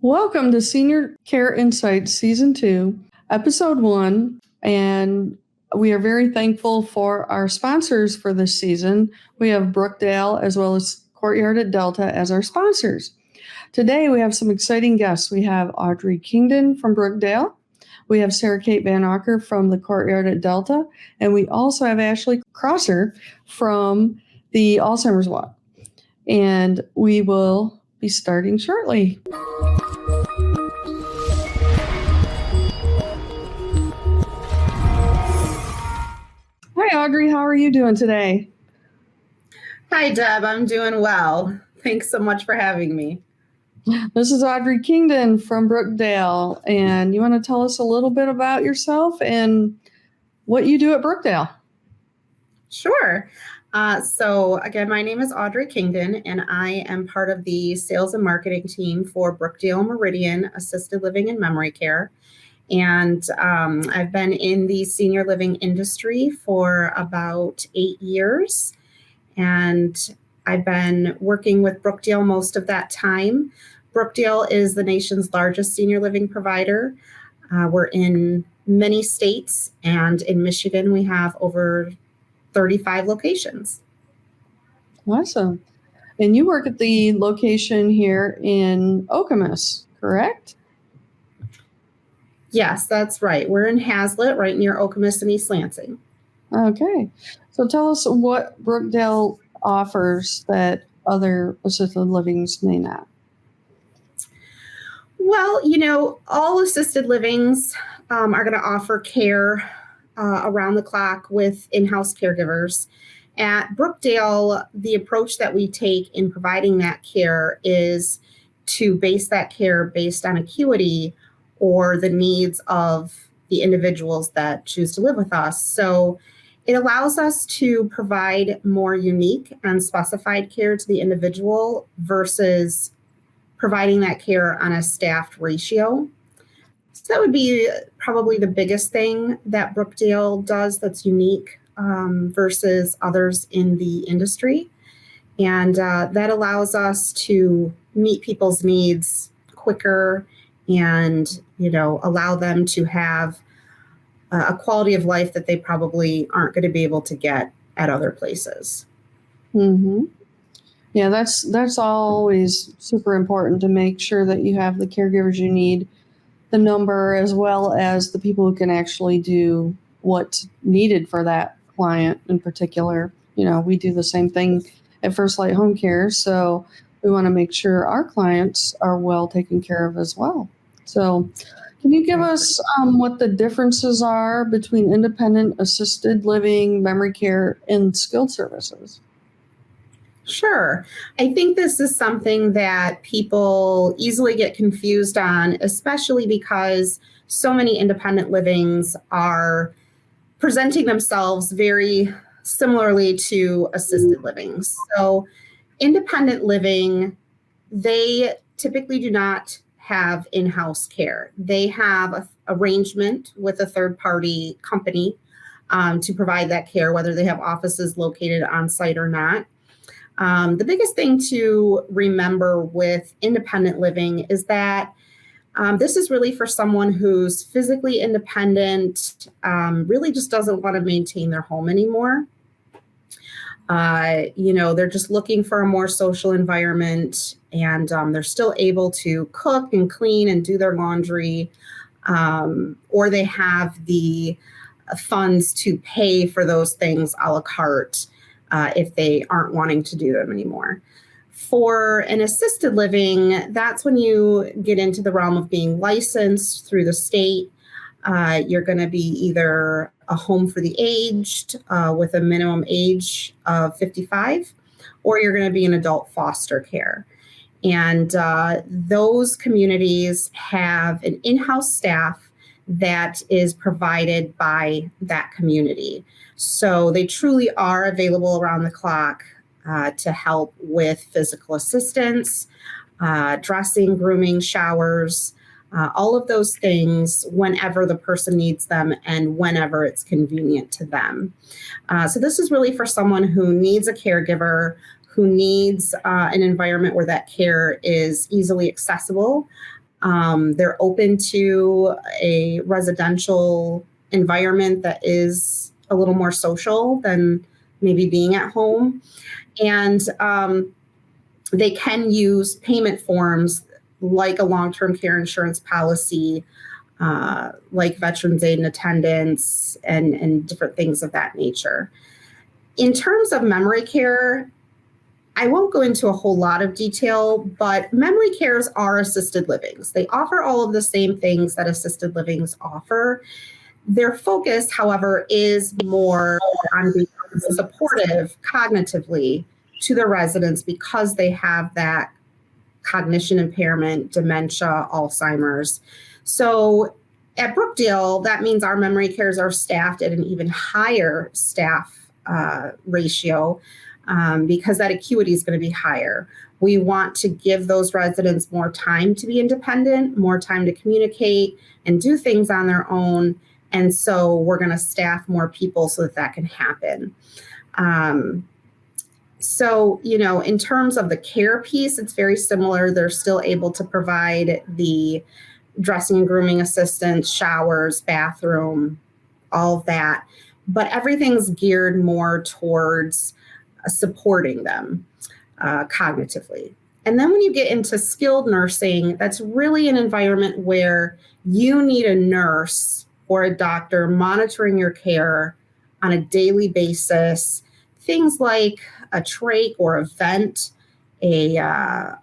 Welcome to Senior Care Insights Season 2, Episode 1, and we are very thankful for our sponsors for this season. We have Brookdale as well as Courtyard at Delta as our sponsors. Today we have some exciting guests. We have Audrey Kingdon from Brookdale. We have SarahKate Van Auker from the Courtyard at Delta, and we also have Ashley Crosser from the Alzheimer's Walk. And we will be starting shortly. Hi, Audrey. How are you doing today? Hi, Deb. I'm doing well. Thanks so much for having me. This is Audrey Kingdon from Brookdale, and you want to tell us a little bit about yourself and what you do at Brookdale? Sure. So again, my name is Audrey Kingdon, and I am part of the sales and marketing team for Brookdale Meridian Assisted Living and Memory Care. And I've been in the senior living industry for about 8 years. And I've been working with Brookdale most of that time. Brookdale is the nation's largest senior living provider. We're in many states, and in Michigan, we have over 35 locations. Awesome. And you work at the location here in Okemos, correct? Yes, that's right. We're in Hazlet, right near Okemos and East Lansing. Okay. So tell us what Brookdale offers that other assisted livings may not. Well, all assisted livings are going to offer care around the clock with in-house caregivers. At Brookdale, the approach that we take in providing that care is to base that care based on acuity or the needs of the individuals that choose to live with us. So it allows us to provide more unique and specified care to the individual versus providing that care on a staffed ratio. So that would be probably the biggest thing that Brookdale does that's unique versus others in the industry. And that allows us to meet people's needs quicker and, allow them to have a quality of life that they probably aren't going to be able to get at other places. Mm-hmm. Yeah, that's always super important to make sure that you have the caregivers you need, the number, as well as the people who can actually do what's needed for that client in particular. We do the same thing at First Light Home Care, so we want to make sure our clients are well taken care of as well. So can you give us what the differences are between independent, assisted living, memory care, and skilled services? Sure. I think this is something that people easily get confused on, especially because so many independent livings are presenting themselves very similarly to assisted living. So independent living, they typically do not have in-house care. They have an arrangement with a third-party company to provide that care, whether they have offices located on site or not. The biggest thing to remember with independent living is that this is really for someone who's physically independent, really just doesn't want to maintain their home anymore. They're just looking for a more social environment, and they're still able to cook and clean and do their laundry, or they have the funds to pay for those things a la carte if they aren't wanting to do them anymore. For an assisted living, that's when you get into the realm of being licensed through the state. You're going to be either a home for the aged with a minimum age of 55, or you're going to be an adult foster care. And those communities have an in-house staff that is provided by that community. So they truly are available around the clock to help with physical assistance, dressing, grooming, showers, all of those things whenever the person needs them and whenever it's convenient to them. So this is really for someone who needs a caregiver, who needs an environment where that care is easily accessible, They're open to a residential environment that is a little more social than maybe being at home. And they can use payment forms like a long-term care insurance policy, like Veterans Aid and attendance, and different things of that nature. In terms of memory care, I won't go into a whole lot of detail, but memory cares are assisted livings. They offer all of the same things that assisted livings offer. Their focus, however, is more on being supportive cognitively to the residents because they have that cognition impairment, dementia, Alzheimer's. So at Brookdale, that means our memory cares are staffed at an even higher staff ratio because that acuity is going to be higher. We want to give those residents more time to be independent, more time to communicate and do things on their own. And so we're going to staff more people so that can happen. So, in terms of the care piece, it's very similar. They're still able to provide the dressing and grooming assistance, showers, bathroom, all of that. But everything's geared more towards supporting them cognitively. And then when you get into skilled nursing, that's really an environment where you need a nurse or a doctor monitoring your care on a daily basis. Things like a trach or a vent, a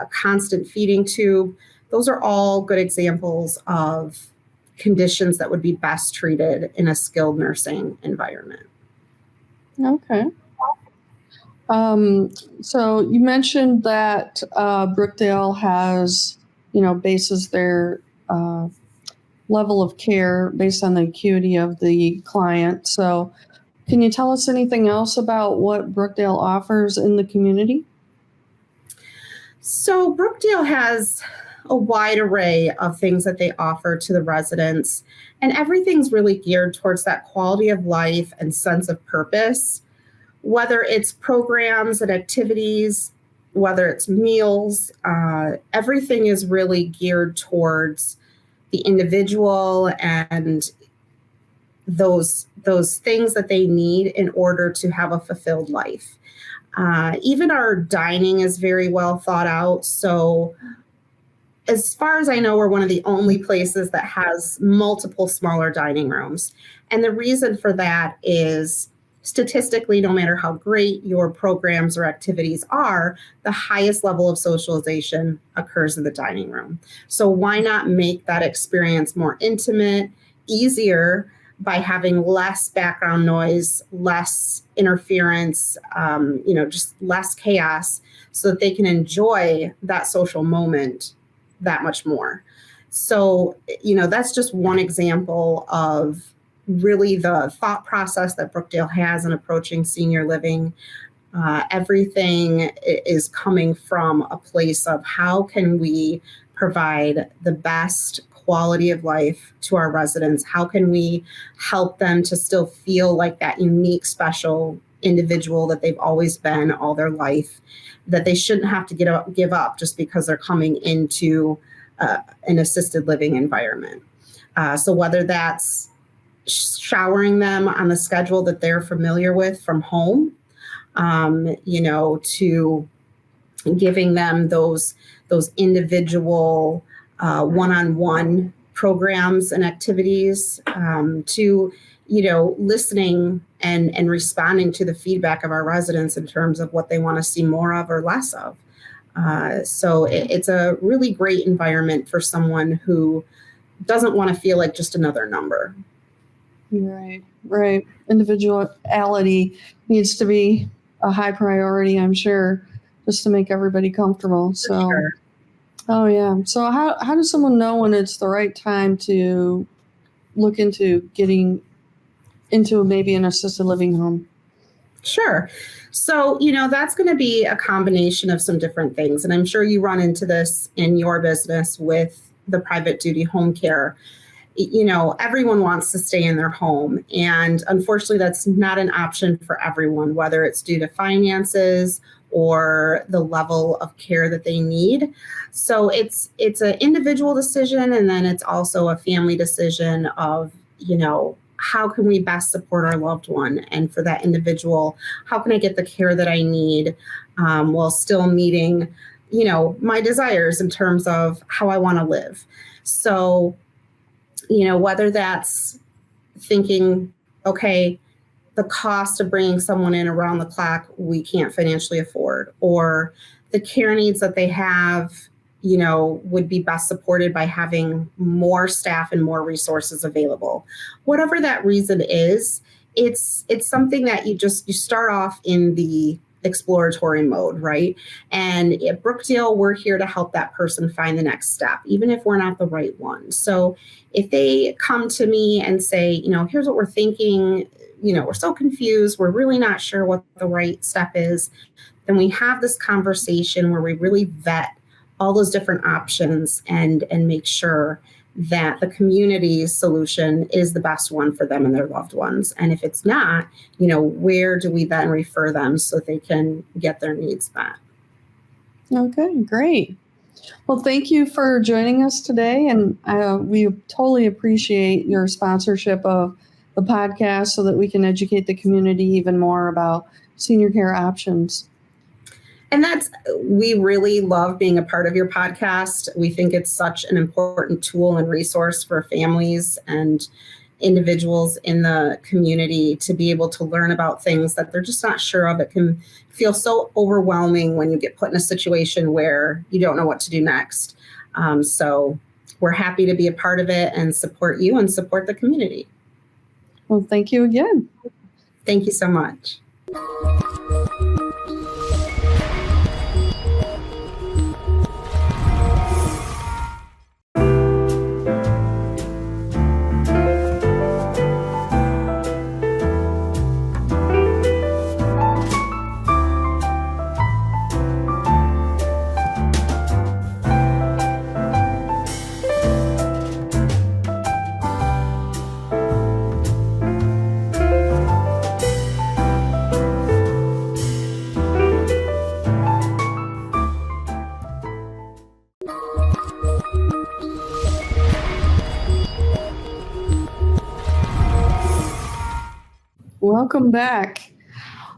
constant feeding tube. Those are all good examples of conditions that would be best treated in a skilled nursing environment. Okay. So you mentioned that Brookdale has, bases their level of care based on the acuity of the client. So can you tell us anything else about what Brookdale offers in the community? So Brookdale has a wide array of things that they offer to the residents, and everything's really geared towards that quality of life and sense of purpose, whether it's programs and activities, whether it's meals, everything is really geared towards the individual and those things that they need in order to have a fulfilled life. Even our dining is very well thought out. So as far as I know, we're one of the only places that has multiple smaller dining rooms. And the reason for that is statistically, no matter how great your programs or activities are, the highest level of socialization occurs in the dining room. So why not make that experience more intimate, easier, by having less background noise, less interference, just less chaos, so that they can enjoy that social moment that much more. So, that's just one example of really the thought process that Brookdale has in approaching senior living. Everything is coming from a place of how can we provide the best quality of life to our residents? How can we help them to still feel like that unique, special individual that they've always been all their life, that they shouldn't have to give up just because they're coming into an assisted living environment. So whether that's showering them on the schedule that they're familiar with from home, to giving them those individual one-on-one programs and activities, to listening and responding to the feedback of our residents in terms of what they want to see more of or less of. So it's a really great environment for someone who doesn't want to feel like just another number. Right. Individuality needs to be a high priority, I'm sure, just to make everybody comfortable. So, sure. Oh yeah. So how does someone know when it's the right time to look into getting into maybe an assisted living home? Sure. So, that's going to be a combination of some different things. And I'm sure you run into this in your business with the private duty home care. Everyone wants to stay in their home. And unfortunately, that's not an option for everyone, whether it's due to finances or the level of care that they need. So it's an individual decision, and then it's also a family decision of, how can we best support our loved one? And for that individual, how can I get the care that I need while still meeting, my desires in terms of how I want to live? So, whether that's thinking, okay, the cost of bringing someone in around the clock we can't financially afford, or the care needs that they have, would be best supported by having more staff and more resources available. Whatever that reason is, it's something that you start off in the exploratory mode, right? And at Brookdale, we're here to help that person find the next step, even if we're not the right one. So if they come to me and say, here's what we're thinking, we're so confused, we're really not sure what the right step is, then we have this conversation where we really vet all those different options and make sure that the community's solution is the best one for them and their loved ones. And if it's not, where do we then refer them so they can get their needs met? Okay, great. Well, thank you for joining us today. And we totally appreciate your sponsorship of the podcast so that we can educate the community even more about senior care options. And we really love being a part of your podcast. We think it's such an important tool and resource for families and individuals in the community to be able to learn about things that they're just not sure of. It can feel so overwhelming when you get put in a situation where you don't know what to do next. So we're happy to be a part of it and support you and support the community. Well, thank you again. Thank you so much. Welcome back.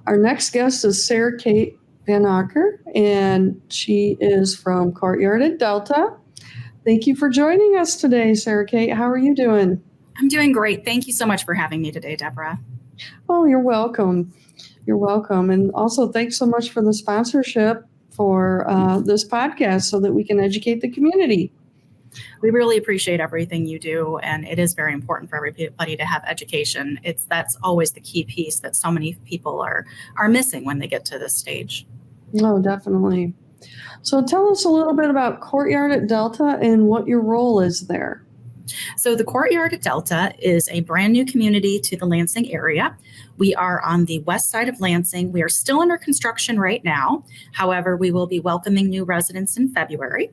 Our next guest is SarahKate Van Auker, and she is from Courtyard at Delta. Thank you for joining us today, SarahKate. How are you doing? I'm doing great. Thank you so much for having me today, Deborah. Oh, you're welcome. You're welcome. And also, thanks so much for the sponsorship for this podcast so that we can educate the community. We really appreciate everything you do, and it is very important for everybody to have education. That's always the key piece that so many people are missing when they get to this stage. Oh, definitely. So tell us a little bit about Courtyard at Delta and what your role is there. So the Courtyard at Delta is a brand new community to the Lansing area. We are on the west side of Lansing. We are still under construction right now. However, we will be welcoming new residents in February.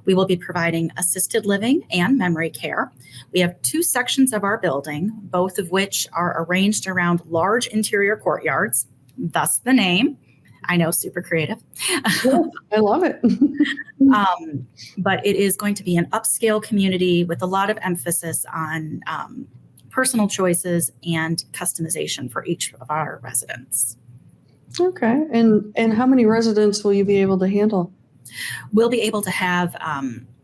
We will be providing assisted living and memory care. We have two sections of our building, both of which are arranged around large interior courtyards, thus the name. I know, super creative. Yeah, I love it. But it is going to be an upscale community with a lot of emphasis on personal choices and customization for each of our residents. Okay. And how many residents will you be able to handle? We'll be able to have,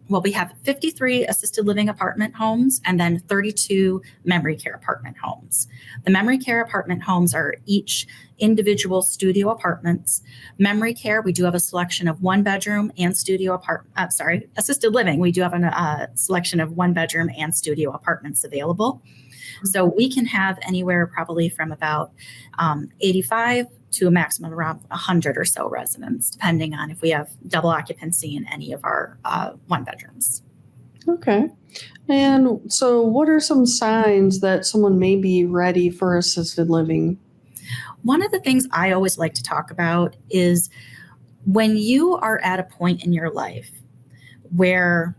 we have 53 assisted living apartment homes and then 32 memory care apartment homes. The memory care apartment homes are each individual studio apartments. Memory care, we do have a selection of one bedroom and assisted living. We do have a selection of one bedroom and studio apartments available. So we can have anywhere probably from about 85 to a maximum of around 100 or so residents, depending on if we have double occupancy in any of our one bedrooms. Okay. And so what are some signs that someone may be ready for assisted living? One of the things I always like to talk about is when you are at a point in your life where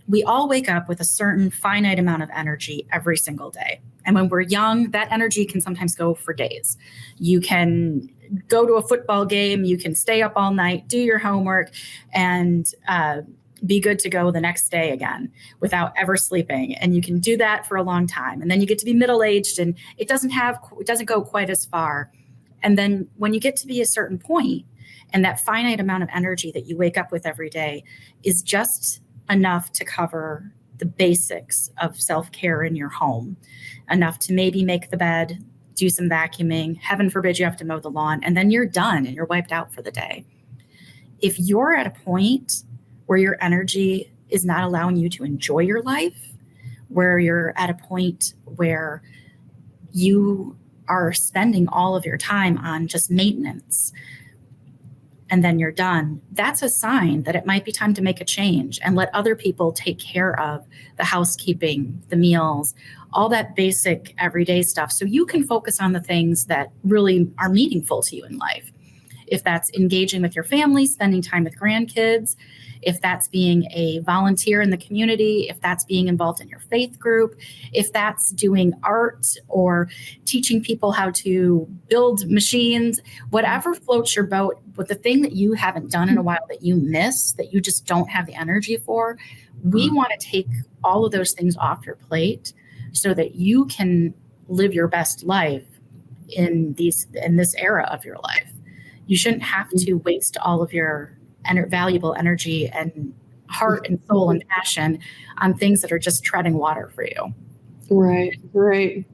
we all wake up with a certain finite amount of energy every single day. And when we're young, that energy can sometimes go for days. You can go to a football game, you can stay up all night, do your homework, and be good to go the next day again without ever sleeping. And you can do that for a long time. And then you get to be middle-aged and it doesn't go quite as far. And then when you get to be a certain point, and that finite amount of energy that you wake up with every day is just enough to cover the basics of self-care in your home, enough to maybe make the bed, do some vacuuming, heaven forbid you have to mow the lawn, and then you're done and you're wiped out for the day. If you're at a point where your energy is not allowing you to enjoy your life, where you're at a point where you are spending all of your time on just maintenance, and then you're done, that's a sign that it might be time to make a change and let other people take care of the housekeeping, the meals, all that basic everyday stuff, so you can focus on the things that really are meaningful to you in life. If that's engaging with your family, spending time with grandkids, if that's being a volunteer in the community, if that's being involved in your faith group, if that's doing art or teaching people how to build machines, whatever floats your boat, but the thing that you haven't done in a while that you miss, that you just don't have the energy for, we want to take all of those things off your plate so that you can live your best life in this era of your life. You shouldn't have to waste all of your valuable energy and heart and soul and passion on things that are just treading water for you. Right.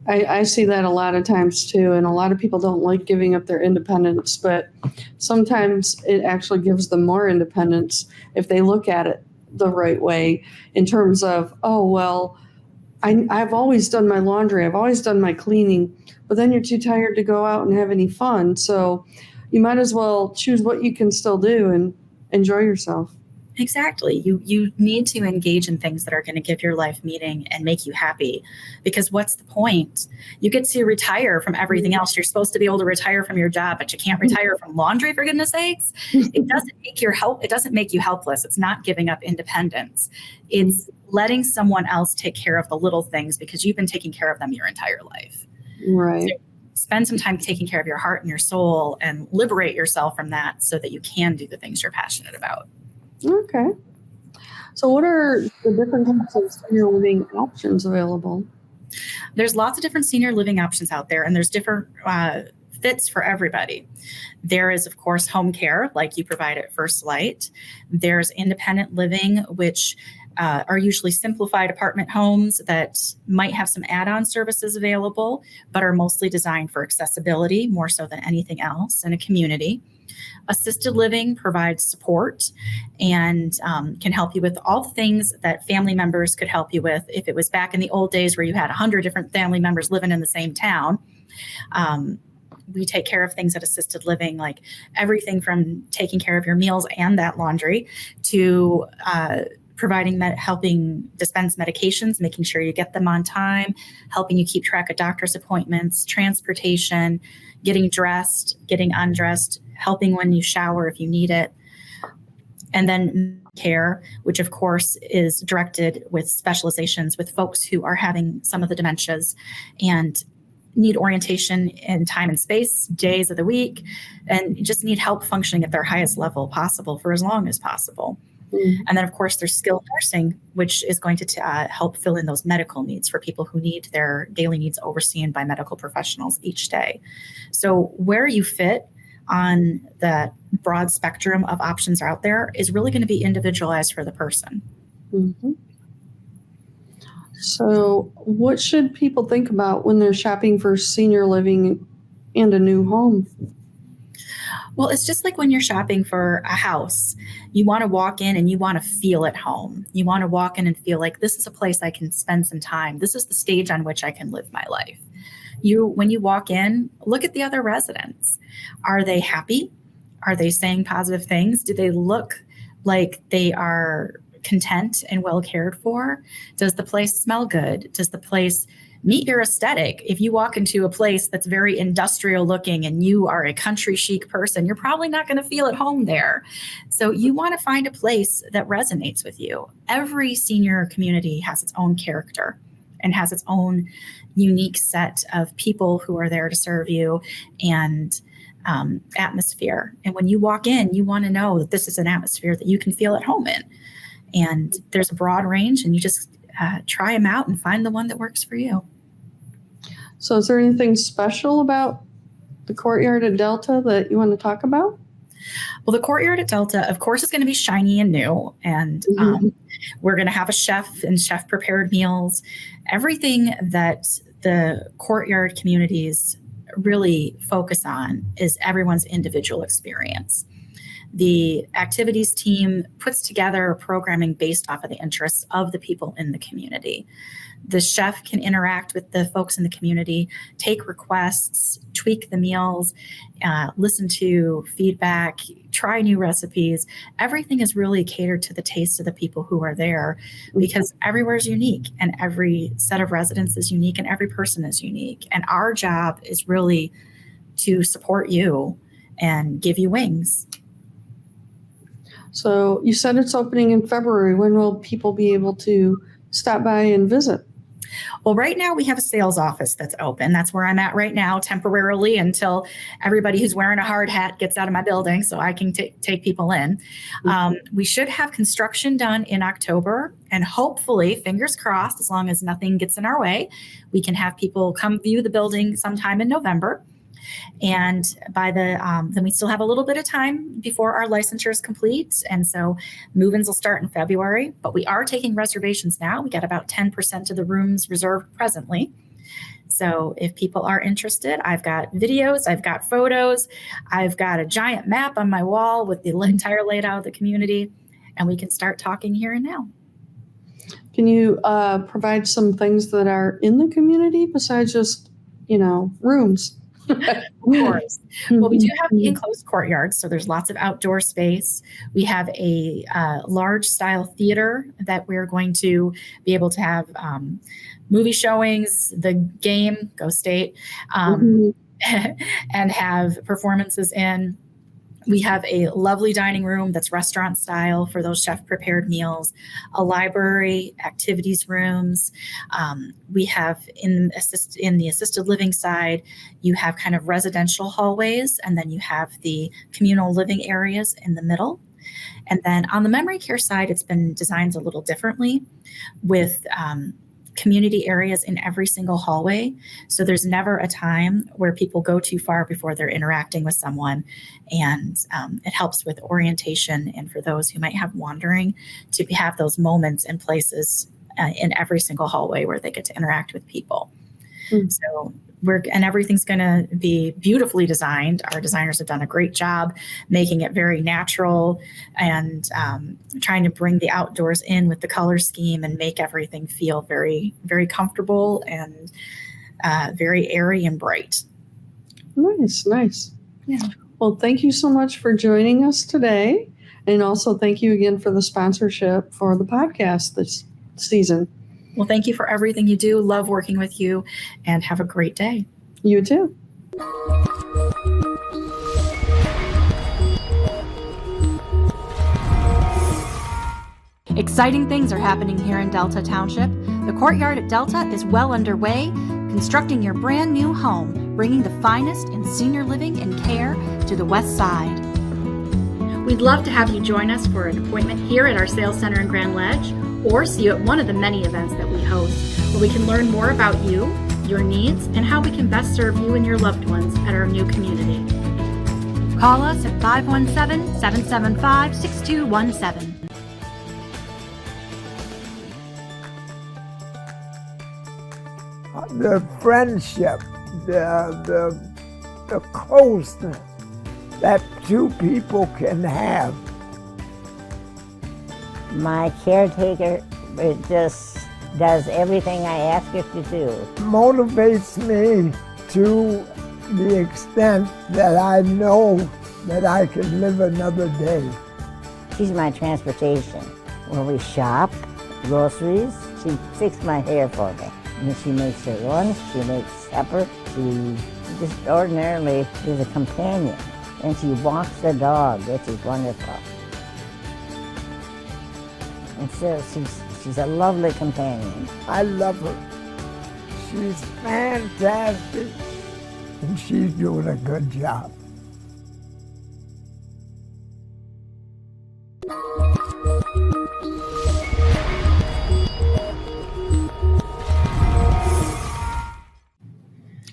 I see that a lot of times too, and a lot of people don't like giving up their independence, but sometimes it actually gives them more independence if they look at it the right way, in terms of, oh, well, I've always done my laundry, I've always done my cleaning, but then you're too tired to go out and have any fun. So you might as well choose what you can still do and enjoy yourself. Exactly. You need to engage in things that are going to give your life meaning and make you happy, because what's the point? You get to retire from everything else. You're supposed to be able to retire from your job, but you can't retire from laundry, for goodness sakes. It doesn't make you helpless. It's not giving up independence. It's letting someone else take care of the little things because you've been taking care of them your entire life. Right. So spend some time taking care of your heart and your soul and liberate yourself from that so that you can do the things you're passionate about. Okay. So what are the different types of senior living options available? There's lots of different senior living options out there, and there's different fits for everybody. There is, of course, home care, like you provide at First Light. There's independent living, which are usually simplified apartment homes that might have some add-on services available, but are mostly designed for accessibility more so than anything else in a community. Assisted living provides support and can help you with all the things that family members could help you with. If it was back in the old days where you had 100 different family members living in the same town, we take care of things at assisted living, like everything from taking care of your meals and that laundry to helping dispense medications, making sure you get them on time, helping you keep track of doctor's appointments, transportation, getting dressed, getting undressed, helping when you shower if you need it. And then care, which of course is directed with specializations with folks who are having some of the dementias and need orientation in time and space, days of the week, and just need help functioning at their highest level possible for as long as possible. And then, of course, there's skilled nursing, which is going to help fill in those medical needs for people who need their daily needs overseen by medical professionals each day. So where you fit on the broad spectrum of options out there is really going to be individualized for the person. Mm-hmm. So what should people think about when they're shopping for senior living and a new home? Well, it's just like when you're shopping for a house. You want to walk in and you want to feel at home. You want to walk in and feel like this is a place I can spend some time. This is the stage on which I can live my life. When you walk in, look at the other residents. Are they happy? Are they saying positive things? Do they look like they are content and well cared for? Does the place smell good? Does the place meet your aesthetic? If you walk into a place that's very industrial looking and you are a country chic person, you're probably not going to feel at home there. So you want to find a place that resonates with you. Every senior community has its own character. and has its own unique set of people who are there to serve you and atmosphere. And when you walk in, you want to know that this is an atmosphere that you can feel at home in. And there's a broad range, and you just try them out and find the one that works for you. So is there anything special about the Courtyard at Delta that you want to talk about? Well, the Courtyard at Delta, of course, is going to be shiny and new. And we're going to have a chef and chef prepared meals. Everything that the Courtyard communities really focus on is everyone's individual experience. The activities team puts together programming based off of the interests of the people in the community. The chef can interact with the folks in the community, take requests, tweak the meals, listen to feedback, try new recipes. Everything is really catered to the taste of the people who are there, because everywhere is unique and every set of residents is unique and every person is unique. And our job is really to support you and give you wings. So you said it's opening in February. When will people be able to stop by and visit? Well, right now we have a sales office that's open. That's where I'm at right now temporarily until everybody who's wearing a hard hat gets out of my building so I can take people in. We should have construction done in October, and hopefully, fingers crossed, as long as nothing gets in our way, we can have people come view the building sometime in November. And by then we still have a little bit of time before our licensure is complete. And so move-ins will start in February, but we are taking reservations now. We got about 10% of the rooms reserved presently. So if people are interested, I've got videos, I've got photos, I've got a giant map on my wall with the entire layout of the community, and we can start talking here and now. Can you provide some things that are in the community besides just, rooms? Of course. Well, we do have the enclosed courtyard, so there's lots of outdoor space. We have a large style theater that we're going to be able to have movie showings, the game, Go State, and have performances in. We have a lovely dining room that's restaurant style for those chef prepared meals, a library, activities rooms. We have in the assisted living side, you have kind of residential hallways, and then you have the communal living areas in the middle. And then on the memory care side, it's been designed a little differently with community areas in every single hallway. So there's never a time where people go too far before they're interacting with someone. And it helps with orientation and for those who might have wandering to have those moments and places in every single hallway where they get to interact with people. So everything's going to be beautifully designed. Our designers have done a great job making it very natural and trying to bring the outdoors in with the color scheme and make everything feel very, very comfortable and very airy and bright. Nice. Yeah. Well, thank you so much for joining us today. And also thank you again for the sponsorship for the podcast this season. Well, thank you for everything you do. Love working with you, and have a great day. You too. Exciting things are happening here in Delta Township. The Courtyard at Delta is well underway, constructing your brand new home, bringing the finest in senior living and care to the West Side. We'd love to have you join us for an appointment here at our sales center in Grand Ledge, or see you at one of the many events that we host, where we can learn more about you, your needs, and how we can best serve you and your loved ones at our new community. Call us at 517-775-6217. The friendship, the closeness that two people can have. My caretaker just does everything I ask her to do. Motivates me to the extent that I know that I can live another day. She's my transportation. When we shop, groceries, she fixes my hair for me. And she makes her lunch, she makes supper. She just ordinarily is a companion. And she walks the dog, which is wonderful. And so she's a lovely companion. I love her. She's fantastic, and she's doing a good job.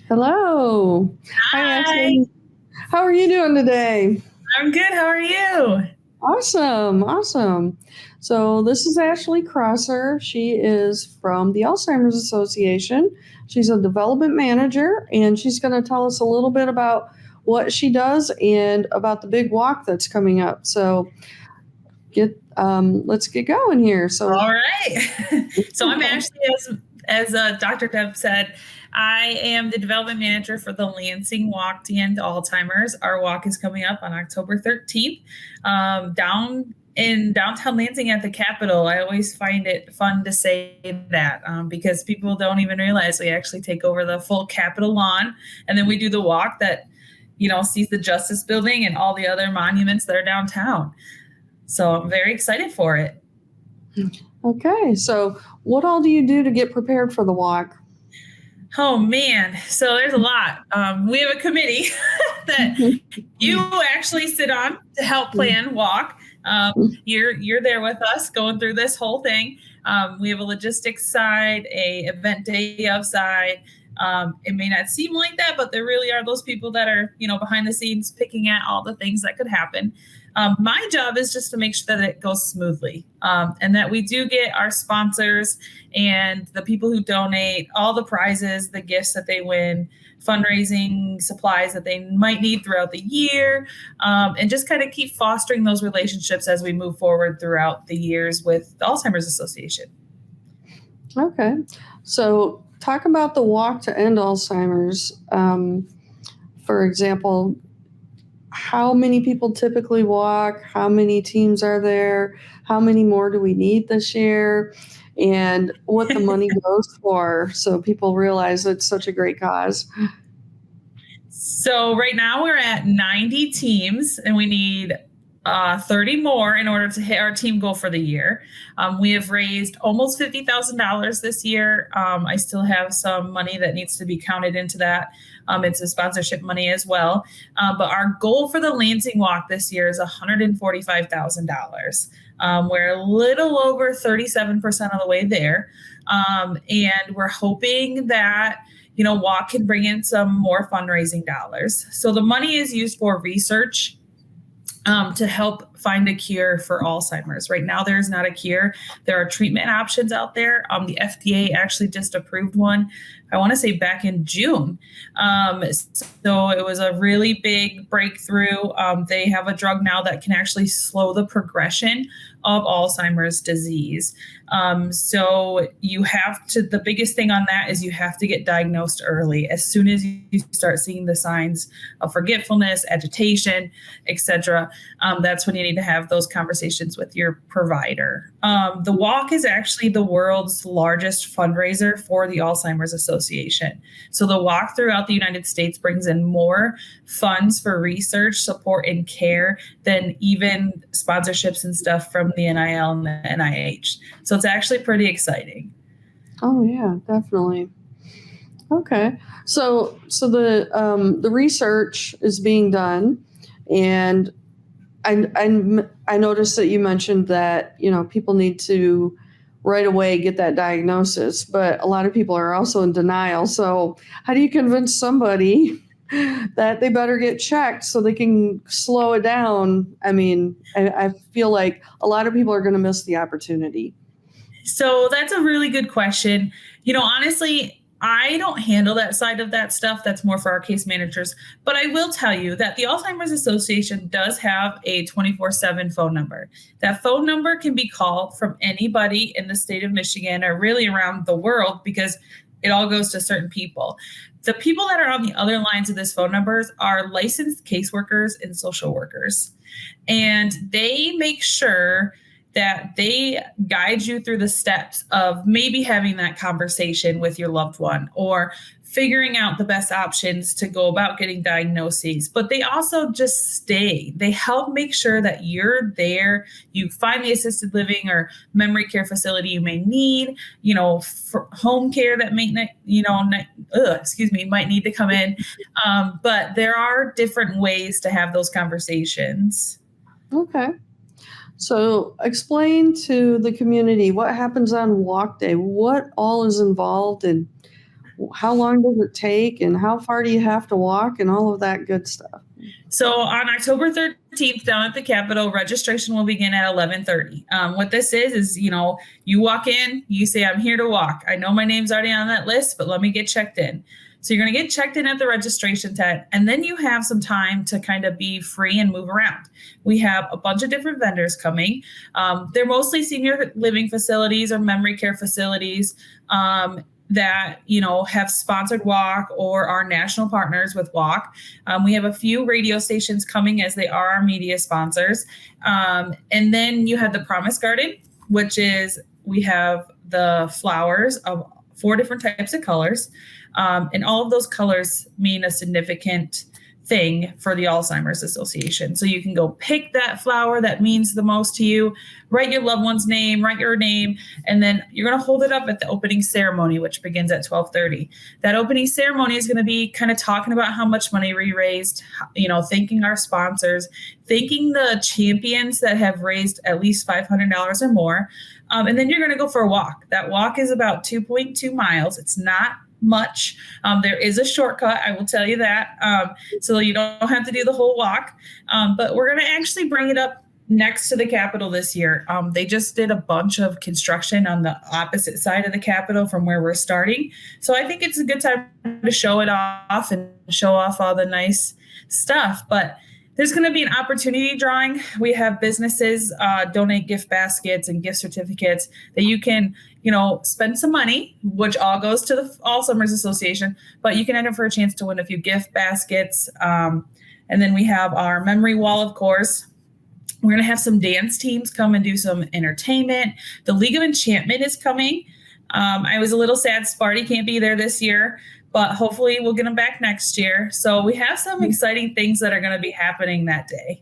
Hello. Hi. Ashley. How are you doing today? I'm good. How are you? Awesome. So this is Ashley Crosser. She is from the Alzheimer's Association. She's a development manager, and she's going to tell us a little bit about what she does and about the big walk that's coming up. So let's get going here. So All right. So I'm Ashley, as Dr. Deb said, I am the development manager for the Lansing Walk to End Alzheimer's. Our walk is coming up on October 13th down in downtown Lansing at the Capitol. I always find it fun to say that because people don't even realize we actually take over the full Capitol lawn, and then we do the walk that, sees the Justice Building and all the other monuments that are downtown. So I'm very excited for it. Okay. So what all do you do to get prepared for the walk? Oh man, so there's a lot. We have a committee that you actually sit on to help plan walk. You're there with us going through this whole thing. We have a logistics side, a event day of side. It may not seem like that, but there really are those people that are, behind the scenes picking at all the things that could happen. My job is just to make sure that it goes smoothly and that we do get our sponsors and the people who donate all the prizes, the gifts that they win, fundraising supplies that they might need throughout the year, and just kind of keep fostering those relationships as we move forward throughout the years with the Alzheimer's Association. Okay. So talk about the walk to end Alzheimer's. For example, how many people typically walk? How many teams are there? How many more do we need this year? And what the money goes for, so people realize it's such a great cause. So right now we're at 90 teams, and we need 30 more in order to hit our team goal for the year. We have raised almost $50,000 this year. I still have some money that needs to be counted into that. It's a sponsorship money as well. But our goal for the Lansing Walk this year is $145,000. We're a little over 37% of the way there. And we're hoping that walk can bring in some more fundraising dollars. So the money is used for research to help find a cure for Alzheimer's. Right now, there's not a cure. There are treatment options out there. The FDA actually just approved one, I want to say back in June. So it was a really big breakthrough. They have a drug now that can actually slow the progression of Alzheimer's disease. So you have to, the biggest thing on that is you have to get diagnosed early. As soon as you start seeing the signs of forgetfulness, agitation, etc., that's when you need to have those conversations with your provider. The walk is actually the world's largest fundraiser for the Alzheimer's Association. So the walk throughout the United States brings in more funds for research, support, and care than even sponsorships and stuff from the NIL and the NIH. So it's actually pretty exciting. Oh yeah, definitely. Okay, so the research is being done, and I noticed that you mentioned that people need to right away get that diagnosis, but a lot of people are also in denial. So how do you convince somebody that they better get checked so they can slow it down? I mean, I feel like a lot of people are going to miss the opportunity. So that's a really good question. Honestly, I don't handle that side of that stuff. That's more for our case managers. But I will tell you that the Alzheimer's Association does have a 24/7 phone number. That phone number can be called from anybody in the state of Michigan or really around the world because it all goes to certain people. The people that are on the other lines of this phone numbers are licensed caseworkers and social workers. And they make sure that they guide you through the steps of maybe having that conversation with your loved one or figuring out the best options to go about getting diagnoses, but they also just stay. They help make sure that you're there. You find the assisted living or memory care facility you may need, for home care that may, might need to come in. But there are different ways to have those conversations. Okay. So explain to the community what happens on walk day, what all is involved, and how long does it take, and how far do you have to walk, and all of that good stuff. So on October 13th down at the Capitol, registration will begin at 11:30. What this is, you walk in, you say, I'm here to walk. I know my name's already on that list, but let me get checked in. So you're going to get checked in at the registration tent, and then you have some time to kind of be free and move around. We have a bunch of different vendors coming. They're mostly senior living facilities or memory care facilities that, have sponsored Walk or are national partners with Walk. We have a few radio stations coming as they are our media sponsors. And then you have the Promise Garden, which is, we have the flowers of 4 different types of colors. And all of those colors mean a significant thing for the Alzheimer's Association. So you can go pick that flower that means the most to you, write your loved one's name, write your name, and then you're going to hold it up at the opening ceremony, which begins at 12:30. That opening ceremony is going to be kind of talking about how much money we raised, thanking our sponsors, thanking the champions that have raised at least $500 or more. And then you're going to go for a walk. That walk is about 2.2 miles. It's not much. There is a shortcut, I will tell you that. So you don't have to do the whole walk. But we're going to actually bring it up next to the Capitol this year. They just did a bunch of construction on the opposite side of the Capitol from where we're starting. So I think it's a good time to show it off and show off all the nice stuff. But there's going to be an opportunity drawing. We have businesses donate gift baskets and gift certificates that you can, spend some money, which all goes to the Alzheimer's Association, but you can enter for a chance to win a few gift baskets. And then we have our memory wall, of course. We're going to have some dance teams come and do some entertainment. The League of Enchantment is coming. I was a little sad Sparty can't be there this year, but hopefully we'll get them back next year. So we have some exciting things that are going to be happening that day.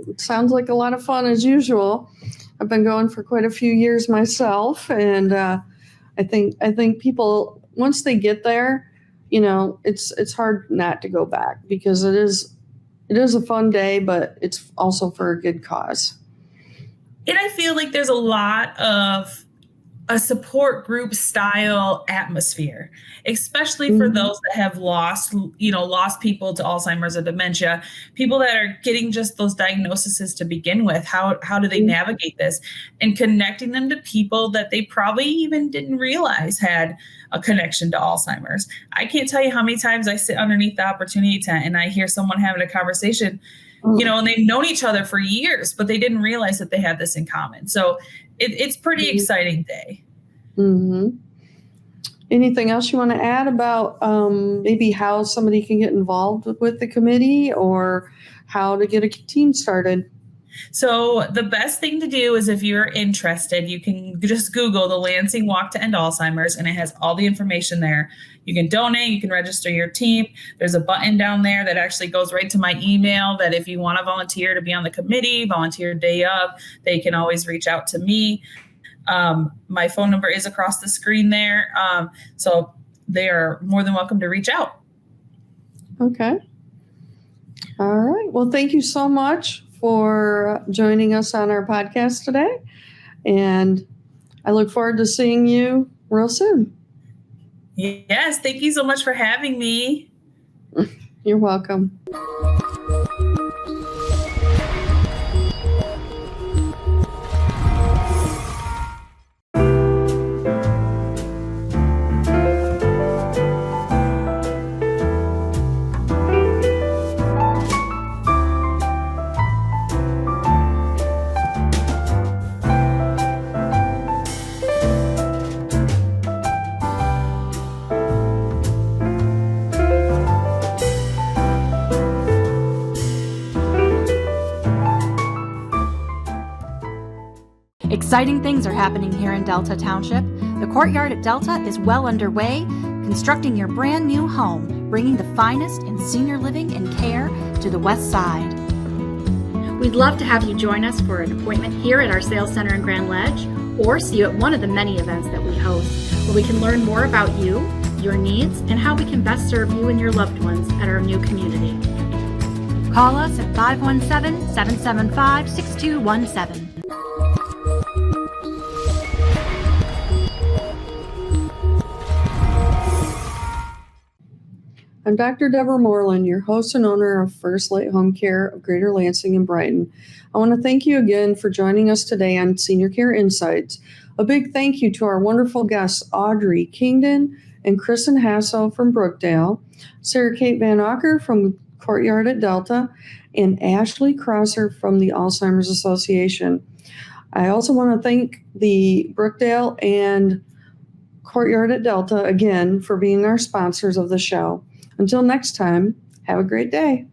It sounds like a lot of fun as usual. I've been going for quite a few years myself, and I think people, once they get there, it's hard not to go back, because it is a fun day, but it's also for a good cause. And I feel like there's a lot of a support group style atmosphere, especially for those that have lost people to Alzheimer's or dementia, people that are getting just those diagnoses to begin with. How do they navigate this, and connecting them to people that they probably even didn't realize had a connection to Alzheimer's. I can't tell you how many times I sit underneath the opportunity tent and I hear someone having a conversation, and they've known each other for years, but they didn't realize that they had this in common. So it's pretty exciting day. Mm-hmm. Anything else you want to add about maybe how somebody can get involved with the committee, or how to get a team started? So the best thing to do is, if you're interested, you can just Google the Lansing Walk to End Alzheimer's, and it has all the information there. You can donate, you can register your team. There's a button down there that actually goes right to my email, that if you want to volunteer to be on the committee, volunteer day of, they can always reach out to me. My phone number is across the screen there. So they are more than welcome to reach out. Okay. All right. Well, thank you so much for joining us on our podcast today. And I look forward to seeing you real soon. Yes. Thank you so much for having me. You're welcome. Exciting things are happening here in Delta Township. The Courtyard at Delta is well underway. constructing your brand new home, bringing the finest in senior living and care to the West Side. We'd love to have you join us for an appointment here at our sales center in Grand Ledge, or see you at one of the many events that we host, where we can learn more about you, your needs, and how we can best serve you and your loved ones at our new community. Call us at 517-775-6217. I'm Dr. Deborah Moerland, your host and owner of First Light Home Care of Greater Lansing and Brighton. I want to thank you again for joining us today on Senior Care Insights. A big thank you to our wonderful guests, Audrey, Kingdon, and Kristen Hasso from Brookdale, SarahKate Van Auker from Courtyard at Delta, and Ashley Crosser from the Alzheimer's Association. I also want to thank the Brookdale and Courtyard at Delta again for being our sponsors of the show. Until next time, have a great day.